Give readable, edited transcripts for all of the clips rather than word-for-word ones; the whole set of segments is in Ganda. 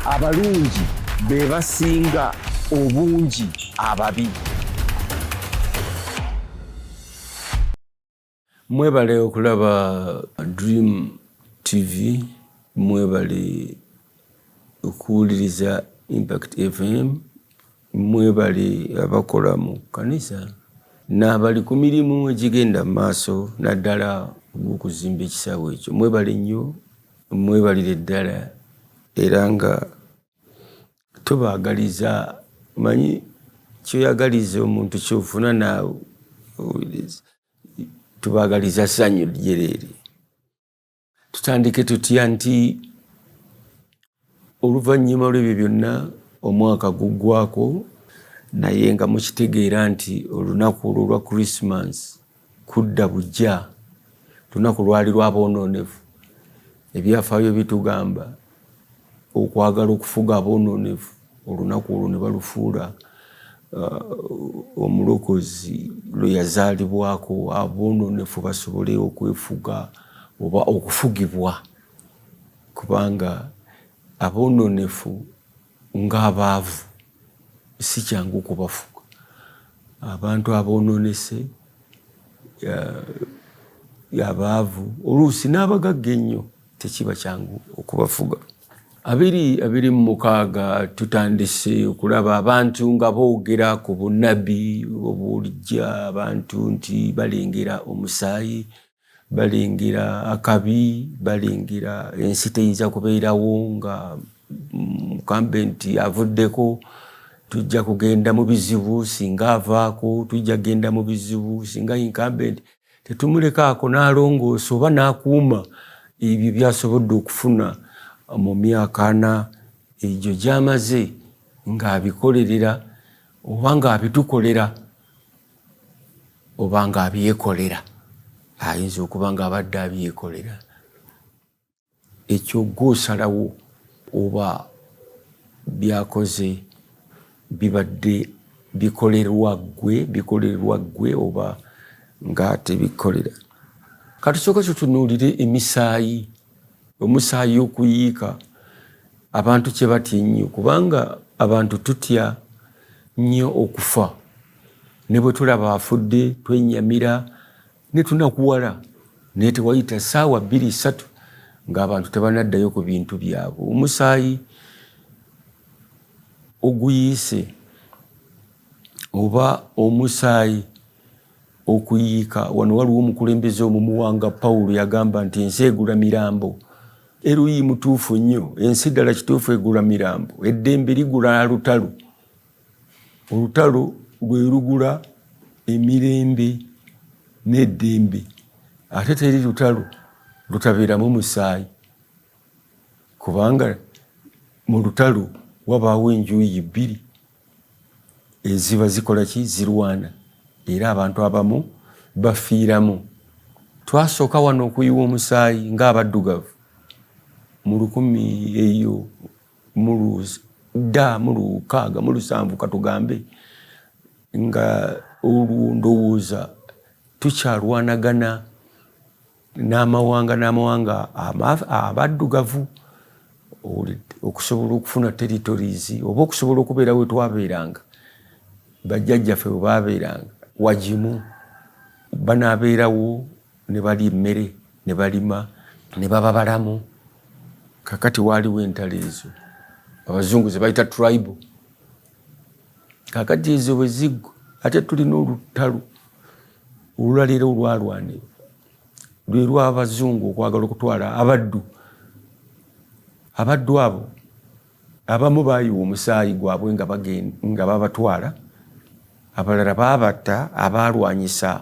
abalungi be basinga obungi ababi. Mwebale okulaba Dream TV, mwebale okuwuliriza Impact FM, mwebale abakola mu kanisa n'abali ku mirimu egigenda mu maaso naddala okuzimba ekisaawe ekyo. Mwebale nnyo, mwebalire ddala era nga tubaagaliza, manyi kyoyagaliza omuntu kyofuna naawe, tubaagaliza ssanyu lyereere. Tutandike tutya nti oluvannyuma lw'ebyo byonna omwaka guggwako, naye nga mukitegeera nti olunaku olwo lwa Christmas kudda bujja, lunaku lwali lw'aboononefu. Ebyafaayo bitugamba okwagala okufuga aboononefu, olunaku olwo ne balufuula omulokozi lwe yazaalibwako, aboononefu basobole okwefuga oba okufugibwa, kubanga aboononefu ng'abaavu si kyangu kubafuga. Abantu aboononese, abaavu, oluusi n'abagagga ennyo tekiba kyangu okubafuga. 2026 tutandise okulaba abantu nga boogera ku bunnabbi obulijja, abantu nti balengera omusaayi, balengera akabi, balengera ensi teyinza kubeerawo nga mukambe nti avuddeko, tujja kugenda mu bizibu, singa avaako tujja kugenda mu bizibu, singa incumbent tetumulekaako n'alongoosa oba n'akuuma ebyo byasobodde okufuna mu myaka 4 egyo gy'amaze ng'abikolerera oba ng'abitukolera oba ng'abyekolera. Ayinza okuba ng'abadde abyekolera. Ekyo gw'osalawo oba byakoze bibadde bikolerwa ggwe oba nga tebikolera. Katusooka tutunuulire emisaayi, omusaayi okuyiika. Abantu kye batya ennyo, kubanga abantu tutya nnyo okufa. Ne bwe tulaba afudde twenyamira ne tunakuwala, naye tewayita ssaawa 2-3 ng'abantu tebanaddayo ku bintu byabwe. Omusaayi oguyiise oba omusaayi okuyiika. Wano waliwo omukulembeze omumuwanga Pawulo yagamba nti ensi egula mirambo. Eruyi mutuufu nnyo, ensi ddala kituufu egula mirambo. Eddembe ligula lutalo. Olutalo lwe lugula emirembe n'eddembe. Ate teri lutalo lutabeeramu musaayi, kubanga mu lutalo wabaawo enjuuyi 2 eziba zikola ki? Zirwana, era abantu abamu bafiiramu. Twasooka wano okuyiwa omusaayi ng'abaddugavu mu 1600 katugambe, nga olwo ndowooza tukyalwanagana n'amawanga abaddugavu okusobola okufuna territories oba okusobola okubeera we twabeeranga. Bajjajjaffe bwe baabeeranga wagimu, banaabeerawo ne balya emmere, ne balima, ne baba balamu. Kakati waaliwo entalo ezo abazungu ze bayita tribal. Kakati ezo bwe ziggwa, ate tulina olutalo olulaleero olwalwanira lwe lw'abazungu okwagala okutwala abaddu. Abaddu abo abamu baayiwa omusaayi gwabwe nga babatwala, abalala baabatta abaalwanyisa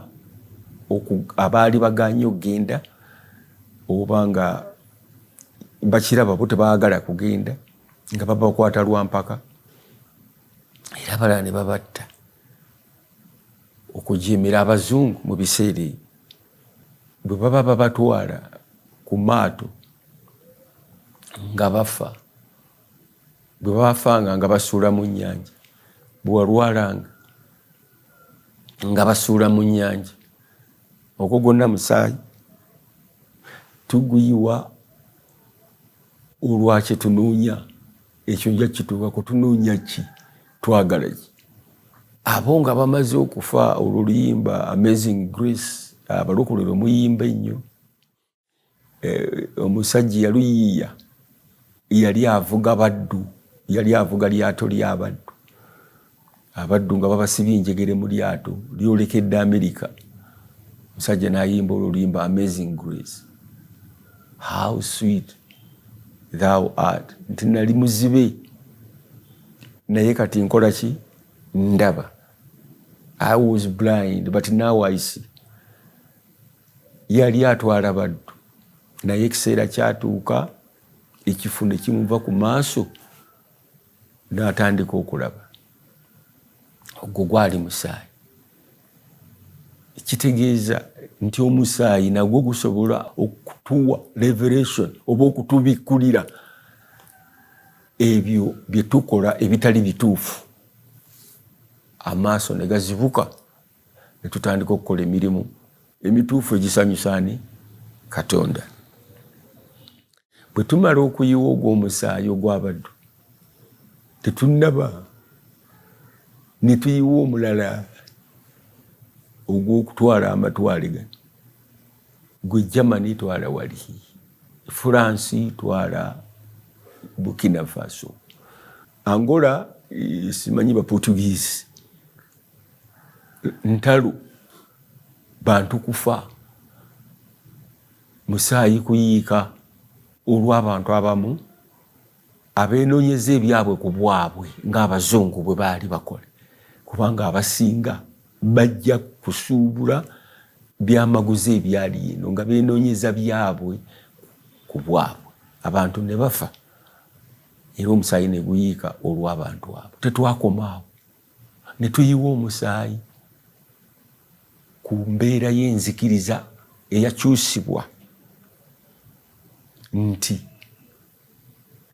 abaali bagaanye okugenda oba nga bakiraba bo tebaagala kugenda nga babakwata lwampaka, era abalala ne babatta okujeemera abazungu mu biseera ebyo. Bwe baba babatwala ku maato nga bafa, bwe baafanga nga basuula mu nnyanja, bwe walwalanga nga basuula mu nnyanja, ogwo gwonna musaayi. Tuguyiwa olwakye tunoonya ekyo nja kituukako tunoonya ki twagala ki abo nga bamaze okufa oluyimba Amazing Grace abalokole muyimba ennyo omusajja yaluyiiya yali avuga baddu yali avuga lyato ly'abaddu abaddu nga babasibye enjegere mu lyato lyolekedde Amerika omusajja n'ayimba oluyimba Amazing Grace how sweet thou art nti nali muzibe naye kati nkola ki ndaba I was blind but now I see yali atwala baddu naye ekiseera kyatuuka ekifu ne kimuva ku maaso n'atandika okulaba ogwo gwali musaayi kitegeeza nti omusaayi nagwo gusobola okutuwa revelation oba okutubikkulira ebyo bye tukola ebitali bituufu amaaso ne gazibuka ne tutandika okukola emirimu emituufu egisanyusaani Katonda bwe tumala okuyiwa ogw'omusaayi ogw'abaddu tetunnaba ne tuyiwa omulala ogw'okutwala amatwale gano gwe Germany twala wali France twala Burkina Faso Angola simanyi ba Portuguese ntalo bantu kufa musaayi kuyiika olw'abantu abamu abeenoonyeza ebyabwe ku bwabwe ng'abazungu bwe baali bakola kubanga abasinga bajja kusuubula byamaguzi ebyali eno nga beenoonyeza byabwe ku bwabwe abantu ne bafa era omusaayi ne guyiika olw'abantu abo tetwakomaawo ne tuyiwa omusaayi ku mbeera y'enzikiriza eyakyusibwa nti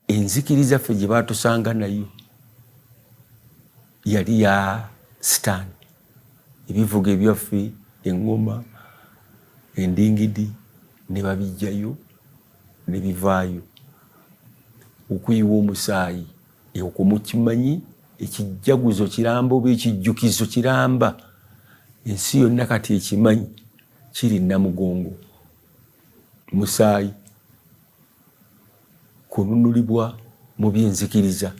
enzikiriza ffe gye baatusanga nayo yali ya sitaani ebivuga ebyaffe eŋŋoma endingidi ne babijjayo ne bivaayo okuyiwa omusaayi okwo mukimanyi ekijjaguzo kiramba oba ekijjukizo kiramba ensi yonna kati ekimanyi kiri Namugongo musaayi kununulibwa mu byenzikiriza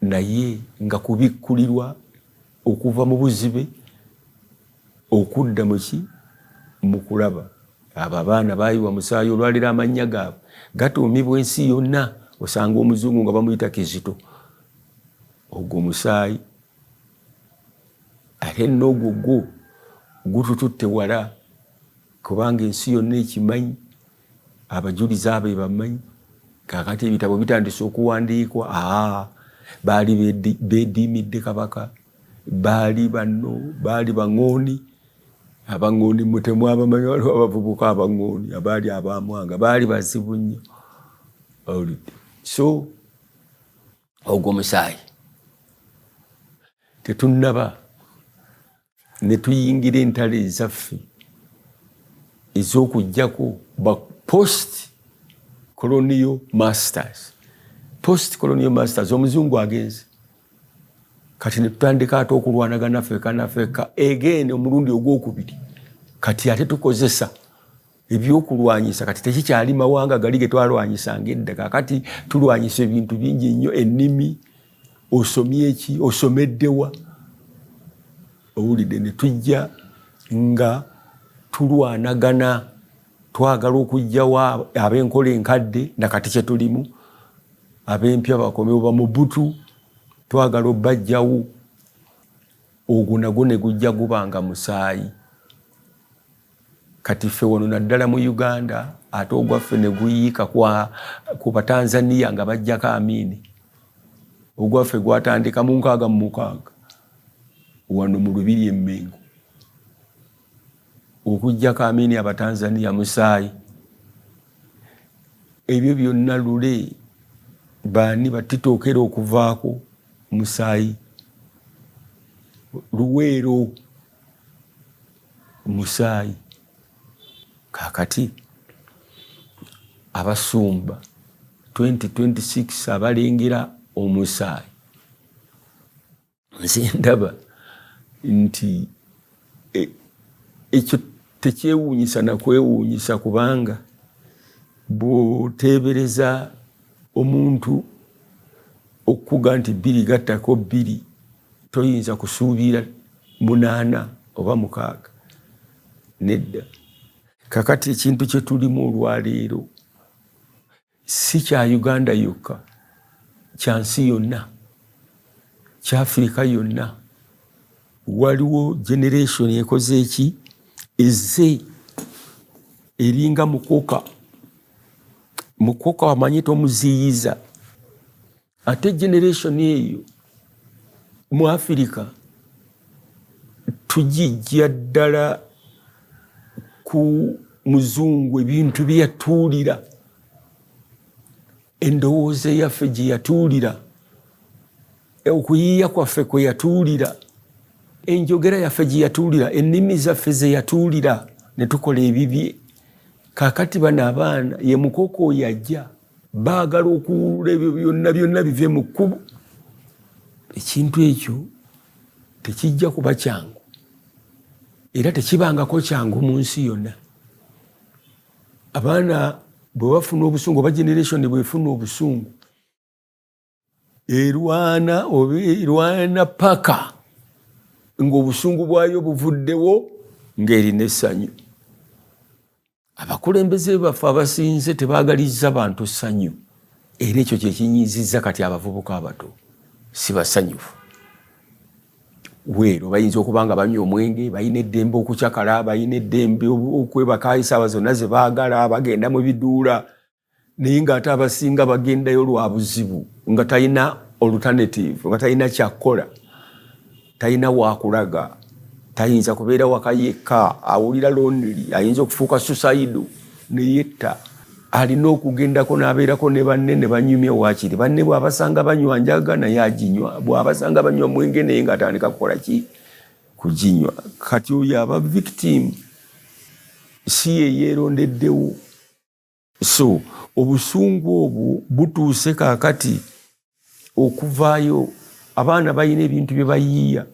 naye nga kubikkulirwa okuva mu buzibe okudda muki mu kulaba abo abaana baayiwa musaayi olwalira amannya gaabwe gatuumibwa ensi yonna osanga omuzungu nga bamuyita Kizito ogwo musaayi ate n'ogwo gwo gutututte wala kubanga ensi yonna ekimanyi abajulizi abo bamanyi kakati ebitabo bitandise okuwandiikwa baali beediimidde kabaka baali banno baali baŋŋooni abaŋŋooni mutemu abamanyi waliwo abavubuka abaŋŋooni abaali abamwanga baali bazibu nnyo so ogwo musaayi tetunnaba ne tuyingira entalo ezaffe ez'okuggyako ba post colonial masters omuzungu agenze kati ne tutandika ate okulwanagana ffeka again omulundi ogwokubiri kati ate tukozesa ebyokulwanyisa kati tekikyali mawanga gali ge twalwanyisanga edda kakati tulwanyisa ebintu bingi nnyo ennimi osomye eki osomeddewa owulidde ne tujja nga tulwanagana twagala okugyawo ab'enkola enkadde nakati kye tulimu ab'empya bakomewo bamubutu twagala obbajjawo ogwo nagwo ne gujja gubanga musaayi kati ffe wano naddala mu Uganda ate ogwaffe ne guyiika ku Batanzania nga bajjako Amini ogwaffe gwatandika mu 66 wano mu Lubiri Emmengo okujjako Amini Abatanzania musaayi ebyo byonna lule baani batitookera okuvaako musaayi Luweero musaayi kakati abasumba 2026 abalengera omusaayi. Nze ndaba nti ekyo tekyewuunyisa na kwewuunyisa, kubanga bw'oteebereza omuntu okuga nti 2 gattako 2 toyinza kusuubira 8 oba 6. Nedda. Kakati ekintu kye tulimu olwaleero si kya Uganda yokka, kya nsi yonna, kya Afrika yonna. Waliwo generation ekoze eki ezze eringa mukoka wamanyi tomuziyiza. Ate generation eyo mu Afrika tugijja ddala ku muzungu ebintu bye yatuulira, endowooza yaffe gye yatuulira, okuyiiya kwaffe kwe yatuulira, enjogera yaffe gye yatuulira, ennimi zaffe ze yatuulira, ne tukola ebibye. Kaakati bano abaana ye mukoko yajja baagala okuwulula ebyo byonna bive mu kkubo. Ekintu ekyo tekijja kuba kyangu, era tekibangako kyangu mu nsi yonna. Abaana bwe bafuna obusungu, oba generation bwefuna obusungu, erwana paka ng'obusungu bwayo buvuddewo ng'erina essanyu. Abakulembeze baffe abasinze tebaagalizza bantu ssanyu, era ekyo kye kinyiizizza kati abavubuka abato si basanyufu. Weero bayinza okuba nga banywa omwenge, balina eddembe okucakala, balina eddembe okwebaka esaawa zonna ze baagala, bagenda mu biduula, naye ng'ate abasinga bagendayo lwa buzibu, nga talina alternative, nga talina kyakkola, talina wakulaga, tayinza kubeera waka yekka, awulira lonely, ayinza okufuuka suicide ne yetta. Alina okugendako n'abeerako ne banne ne banyumya waakiri. Banne bw'abasanga banywa njaga naye aginywa, bw'abasanga banywa mwenge naye ng'atandika kukola ki? Kuginywa. Kati oyo aba victim si ye yeerondeddewo. So obusungu obwo butuuse kaakati okuvaayo. Abaana balina ebintu bye bayiiya.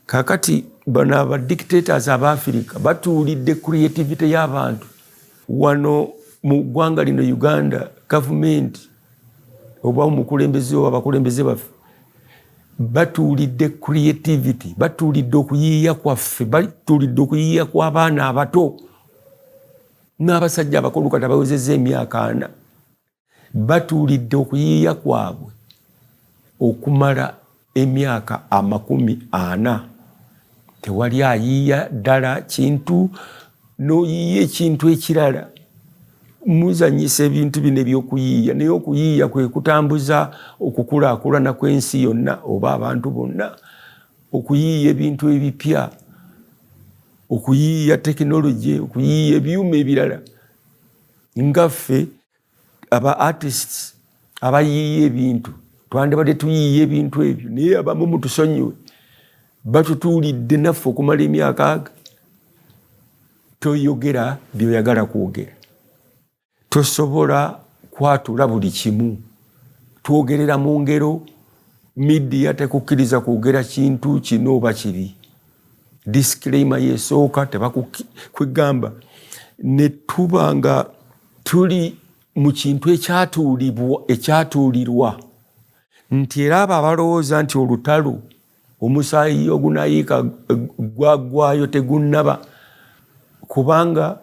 Kaakati bano aba dictators aba Africa batuulidde creativity y'abantu. Wano mu ggwanga lino Uganda, gavumenti oba omukulembeze oba abakulembeze baffe batuulidde creativity, batuulidde okuyiiya kwaffe, batuulidde okuyiiya kw'abaana abato n'abasajja abakulu kati abawezezza emyaka 4. Batuulidde okuyiiya kwabwe okumala emyaka 40. Tewali ayiiya ddala kintu n'oyiiya ekintu ekirala. Muzanyisa ebintu bino ebyokuyiiya, naye okuyiiya kwe kutambuza okukulaakulana kw'ensi yonna oba abantu bonna, okuyiiya ebintu ebipya, okuyiiya tekinologi, okuyiiya ebyuma ebirala. Ngaffe aba artists abayiiya ebintu twandibadde tuyiiya ebintu ebyo, naye abamu mutusonyiwe batutuulidde naffe okumala emyaka 40. Toyogera by'oyagala kwogera, tosobola kwatula buli kimu, twogerera mu ngero, media tekukkiriza kwogera kintu kino oba kiri, disclaimer yesooka tebakwegamba. Ne tuba nga tuli mu kintu ekyatuulirwa nti era abo abalowooza nti olutalo omusaayi ogunayiika gwagwayo tegunnaba, kubanga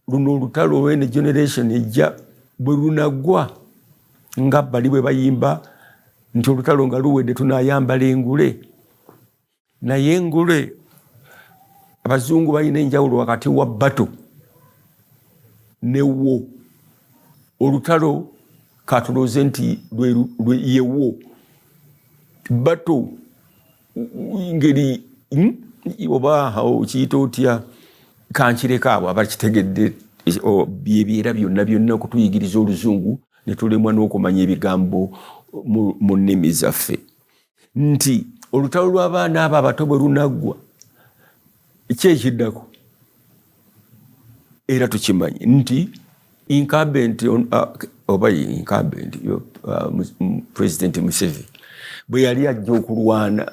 luno olutalo olw'ene generation ejja bwe lunaggwa nga bali bwe bayimba nti olutalo nga luwedde tunayambala engule. Naye engule abazungu balina enjawulo wakati wa bato ne wo. Olutalo katulooze nti yewo, bato ngeri oba okiyita otya, kankireka abo abakitegedde byebyera byonna okutuyigiriza oluzungu ne tulemwa n'okumanya ebigambo mu nnimi zaffe. Nti olutalo lw'abaana abo abato bwe lunaggwa, ekyekiddako era tukimanyi nti incumbent oba incumbent President Museveni bwe yali ajja okulwana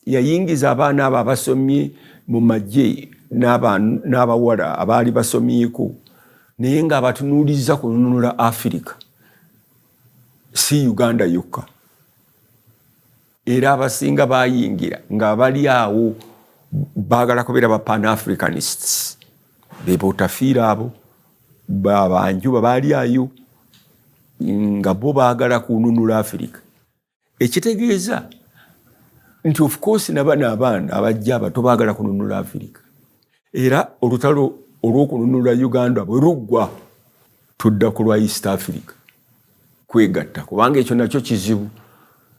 yayingiza abaana abo abasomye mu magye n'abawala abaali basomyeko naye nga abatunuuliza kununula Africa si Uganda yokka era abasinga bayingira nga bali awo baagala kubeera ba Pan-Africanists bebotafiira abo babanjuba baali ayo nga bo baagala kununula Africa ekitegeeza nti of course nabana abaana abajja abato baagala kununula Africa era olutalo olw'okununula Uganda bwe luggwa tudda ku lwa East Africa kwegatta kubanga ekyo nakyo kizibu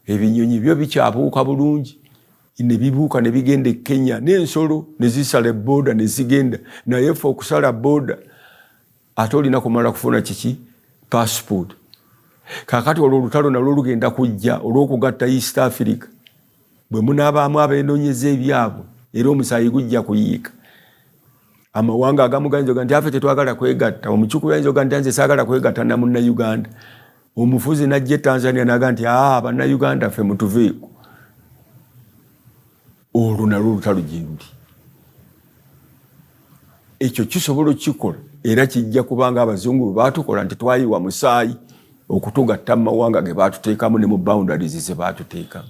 ebinyonyi byo bikyabuuka bulungi ne bibuuka ne bigenda e Kenya n'ensolo ne zisala boda ne zigenda naye ffe okusala boda ate olina kumala kufuna kiki passport kakati olwo olutalo nalwo lugenda kujja olw'okugatta East Africa bwe munaabaamu abeenoonyeza ebyabwe era omusaayi gujja kuyiika amawanga agamu gayinza nti affe tetwagala kwegatta omucuku yayinza oga nti nze saagala kwegatta na munnayuganda omufuzi najja Tanzania naga nti bannayuganda ffe mutuveeko olwo nalwo olutalo gye luli ekyo kisobola okukikola era kijja kubanga abazungu bwe baatukola nti twayiwa musaayi okutugatta mu mawanga ge baatuteekamu ne mu boundaries ze baatuteekamu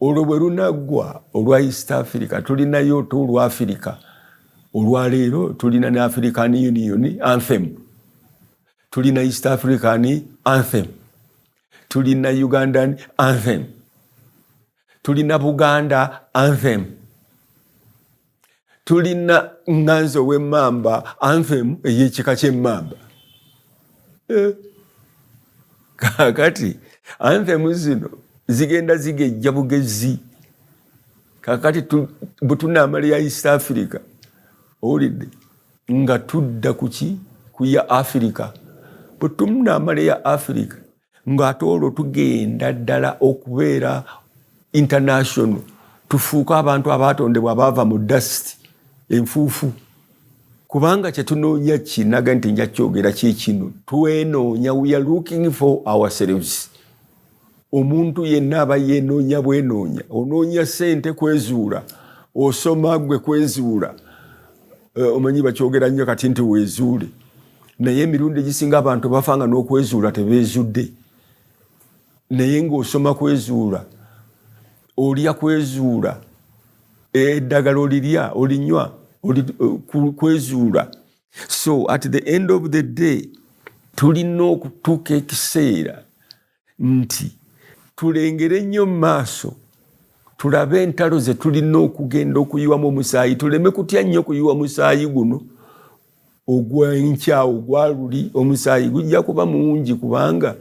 olwo bwe lunaggwa olwa East Africa tulinayo olwa Africa olwaleero tulina ne African Union Anthem tulina East African Anthem tulina Ugandan Anthem tulina Buganda Anthem tulina Nganzo w'Emmamba Anthem ey'ekika ky'emmamba kakati Anthem zino zigenda zigejja bugezi kakati butunaamala ya East Africa olidde nga tudda kuki kuya Africa butunaamala ya Africa nga ate olwo tugenda ddala okubeera international tufuuka abantu abaatondebwa abaava mu dust enfuufu kubanga kyetunoonya kinaga nti nja kyogera kyekino twenoonya we are looking for ourselves omuntu yenna aba yenoonya bwenoonya onoonya sente kwezuula osoma gwe kwezuula omanyi bakyogera nnyo kati nti weezuule naye emirundi egisinga abantu bafanga n'okwezuula tebeezudde naye ng'osoma kwezuula olya kwezuula eddagala olirya olinywa kwezuula so at the end of the day tulina okutuuka ekiseera nti tulengere nnyo mu maaso tulabe entalo ze tulina okugenda okuyiwamu omusaayi tuleme kutya nnyo okuyiwa musaayi guno ogw'enkya ogwaluli omusaayi gujja kuba mungi kubanga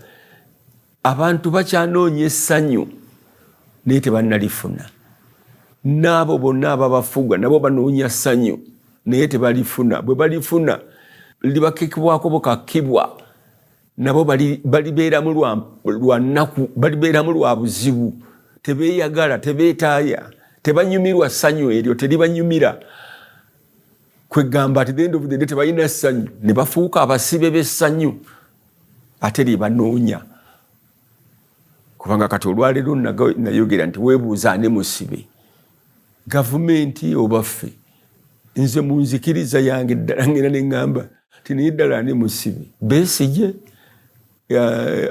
abantu bakyanoonya essanyu naye tebannalifuna n'abo bonna ababafuga nabo banoonya ssanyu naye tebalifuna bwe balifuna libakekebwako bukakibwa nabo balibeeramu lwa nnaku balibeeramu lwa buzibu tebeeyagala tebeetaaya tebanyumirwa ssanyu eryo teribanyumira kwegamba ati the end of the day tebalina ssanyu ne bafuuka abasibe b'essanyu ate lyebanoonya kubanga kati olwaleero nayogera nti weebuuza ne musibe gavumenti oba ffe nze mu nzikiriza yange ddala ngenda ne ŋŋamba ti naye ddala ne musibe Besigye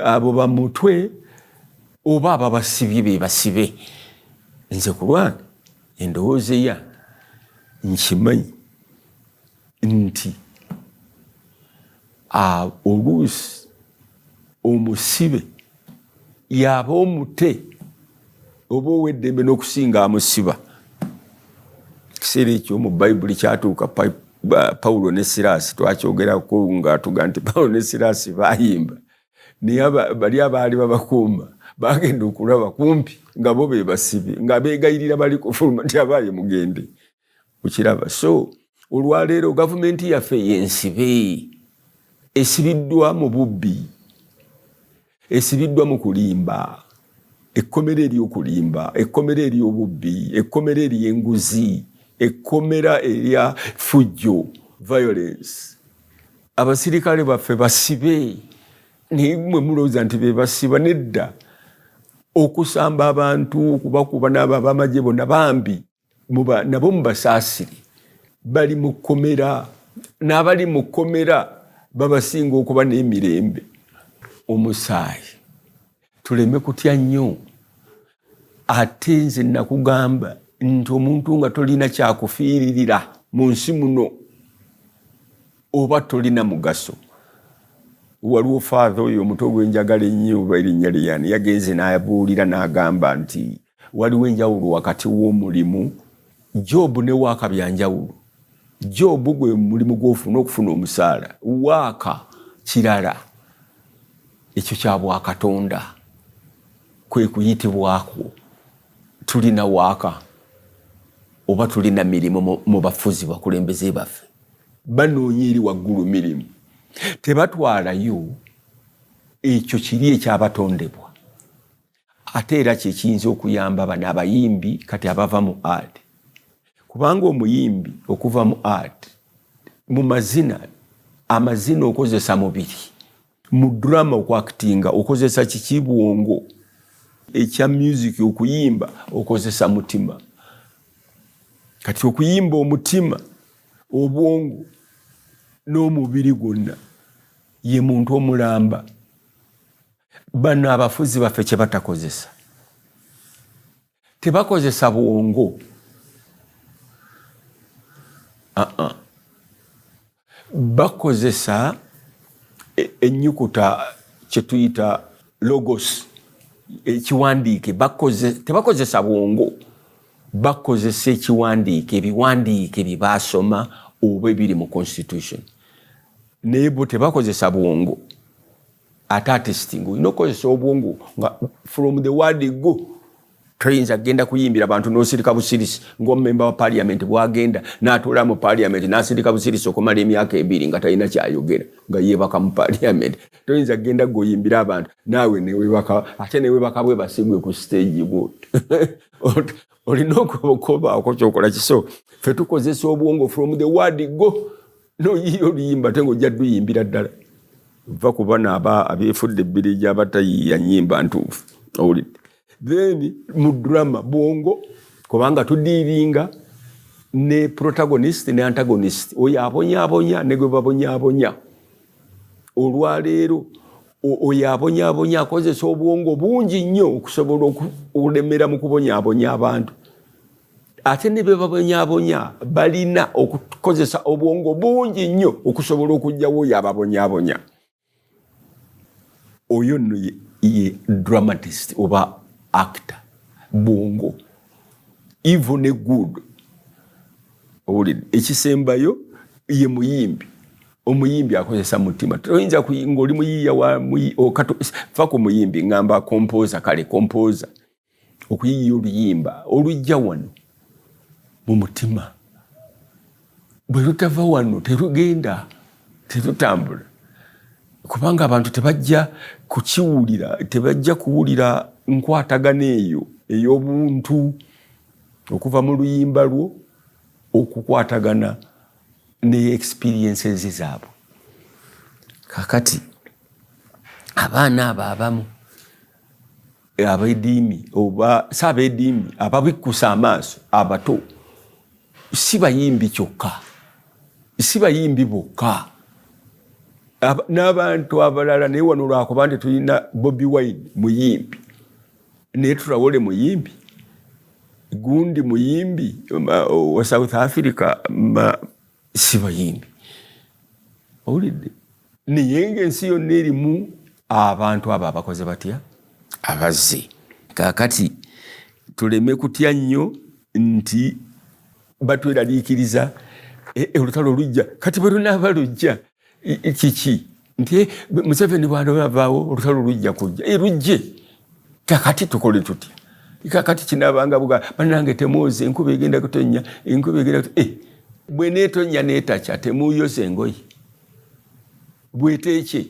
abo bamutwe oba ababasibye be basibe nze ku lwange endowooza eya nkimanyi nti oluusi omusibe yaba omute oba ow'eddembe n'okusinga amusiba ekiseera ekyo mu bayibuli kyatuuka Pawulo ne Siraasi twakyogerako nga tuga nti Pawulo ne Siraasi baayimba naye bali abaali babakuuma bagenda okulaba kumpi nga bo be basibe nga beegayirira bali kufuluma nti abaaye mugende ukiraba so olwaleero gavumenti yaffe yensibe esibiddwa mu bubbi esibiddwa mu kulimba ekkomera ery'okulimba ekkomera ery'obubbi ekkomera ery'enguzi ekkomera erya fujjo violence abasirikale baffe basibe nimwe mulowooza nti be basiba nedda okusamba abantu okubakuba n'abo ab'amagye bonna bambi nabo mubasaasire bali mu kkomera n'abali mu kkomera babasinga okuba n'emirembe omusaayi tuleme kutya nnyo ate nze nakugamba nti omuntu nga tolina kyakufiiririra mu nsi muno oba tolina mugaso. Waliwo father oyo omuto gwenjagala ennyo oba erinnya lyani yagenze n'abuulira n'agamba nti waliwo enjawulo wakati w'omulimu Jobu ne waaka byanjawulo. Jobu gwe mulimu gw'ofuna okufuna omusaala, waaka kirala ekyo kya Bwakatonda kwe kuyitibwako. Tulina waaka oba tulina mirimu mu bafuzi bakulembeze baffe banoonya eri waggulu mirimu tebatwalayo ekyo kiri ekyabatondebwa ate era kyekiyinza okuyamba bano abayimbi kati abava mu art kubanga omuyimbi okuva mu art mu mazina amazina okozesa mubiri mu drama okwakitinga okozesa kiki bwongo ekya music okuyimba okozesa mutima kati okuyimba omutima obwongo n'omubiri gwonna ye muntu omulamba bano abafuzi baffe kye batakozesa tebakozesa bwongo bakozesa ennyukuta kye tuyita logos ekiwandiike tebakozesa bwongo bakozesa ekiwandiike ebiwandiike bye baasoma oba ebiri mu constitution naye bo tebakozesa bwongo ate artisting olina okukozesa obwongo nga from the word go toyinza genda kuyimbira abantu n'osirika busirisi ng'omumemba wa parliament bwagenda n'atuula mu parliament n'asirika busirisi okumala emyaka 2 nga talina kyayogera nga yeebaka mu parliament toyinza genda goyimbira abantu naawe neweebaka ate neweebaka bwe basigwe ku stage bwot olina okubaako kyokola kiso ffe tukozesa obwongo from the word go noyiyo oluyimba ate ng'ojja duyimbira ddala va ku bano abeefudde ebbiriji abatayiiya nnyimba ntuufu owulidde then mu drama bwongo kubanga tudiiringa ne protagonist ne antagonist oyo abonyaabonya ne gwe babonyaabonya olwaleero oyo abonyaabonya akozesa obwongo bungi nnyo okusobola okulemera mu kubonyaabonya abantu ate ne be babonyaabonya balina okukozesa obwongo bungi nnyo okusobola okugyawo oyo ababonyaabonya oyo nno ye dramatist oba actor bwongo evil ne good owulidde ekisembayo ye muyimbi omuyimbi akozesa mutima toyinza ng'oli muyiiya fa ku muyimbi ngamba composer kale composer okuyiiya oluyimba olujja wano mu mutima bwe lutava wano terugenda terutambula kubanga abantu tebajja kukiwulira tebajja kuwulira nkwatagana eyo ey'obuntu okuva mu luyimba lwo okukwatagana ne experiences zaabwe kakati abaana abo abamu ab'eddiimi oba si ab'eddiimi ababikkusa amaaso abato si bayimbi kyokka si bayimbi bokka n'abantu abalala naye wano lwakuba nti tulina Bobi Wine muyimbi naye Traore muyimbi gundi muyimbi wa South Africa si bayimbi owulidde naye ng'ensi yonna erimu abantu abo abakoze batya abazze kaakati tuleme kutya nnyo nti batweraliikiriza olutalo olujja kati bwe lunaaba lujja kiki nti Museveni bw'anavaawo olutalo lujja kujja lujje kakati tukole tutya kakati kinaabanga buga bannange temwoze enkuba egenda kutonnya enkuba egenda bwe neetonnya neetakya temuuyoza engoye bweteekye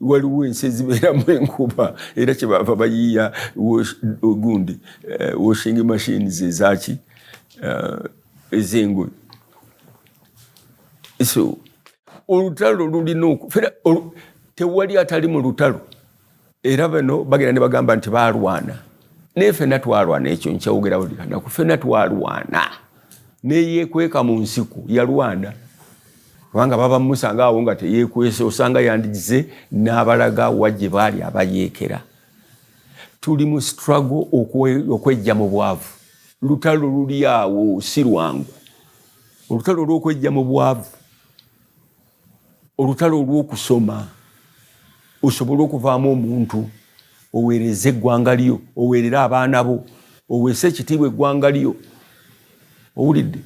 waliwo ensi ezibeeramu enkuba era kyebaava bayiiya gundi washing machines ezaki ez'engoye so olutalo lulina tewali atali mu lutalo. Era bano bagenda ne bagamba nti balwana. Ne ffenna twalwana, ekyo nkyawogera buli kanaku. Ffenna twalwana. Ne yeekweka mu nsiku yalwana. Kubanga baba musanga awo nga teyeekwese, osanga yandigize n'abalaga wajje baali abayeekera. Tuli mu struggle okwejja mu bwavu. Lutalo luli awo si lwangu. Olutalo olw'okwejja mu bwavu, olutalo olw'okusoma, osobole okuvaamu omuntu, oweereze eggwanga lyo, oweerere abaana bo, oweese ekitiibwa eggwanga lyo. Owulidde?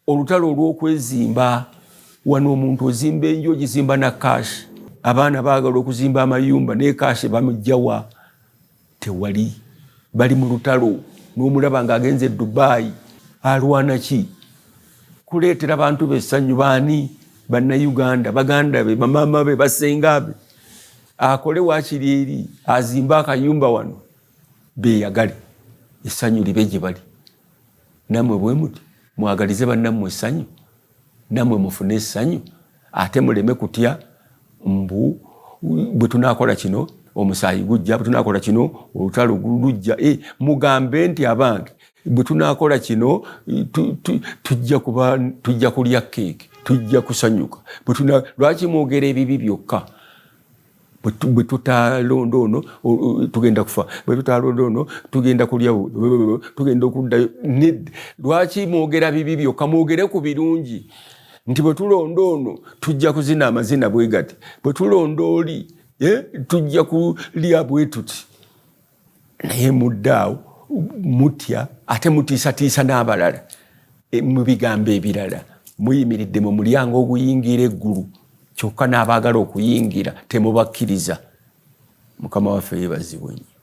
Olutalo olw'okwezimba, wano omuntu ozimba enju ogizimba na kaashi. Abaana baagala okuzimba amayumba ne kaashi bamugjawa. Tewali. Bali mu lutalo. N'omulaba ng'agenze e Dubai. Alwana ki? Kuleetera abantu bessanyu baani? Bannayuganda, baganda be, bamaama be, basenga be. Akole waakiri eri, azimba akayumba wano. Beeyagale. Essanyu libe gye bali. Nammwe bwe muti mwagalize bannammwe essanyu. Nammwe mufune essanyu. Ate muleme kutya mbu bwe tunaakola kino omusaayi gujja, bwe tunaakola kino olutalo lujja. Mugambe nti abange bwe tunaakola kino tujja kulya keeki, tujja kusanyuka. Lwaki mwogera ebibi byokka? Bwe tutalonda ono tugenda kufa, bwe tutalonda ono tugenda kulya, tugenda okuddayo. Lwaki mwogera bibi byokka? Mwogere ku birungi. Nti bwe tulonda ono tujja kuzina amazina bwe gati, bwe tulonda oli tujja kulya bwe tuti. Naye muddaawo mutya ate mutiisatiisa n'abalala mu bigambo ebirala. Muyimiridde mu mulyango oguyingira eggulu, kyokka n'abaagala okuyingira temubakkiriza. Mukama waffe yeebazibwe nnyo.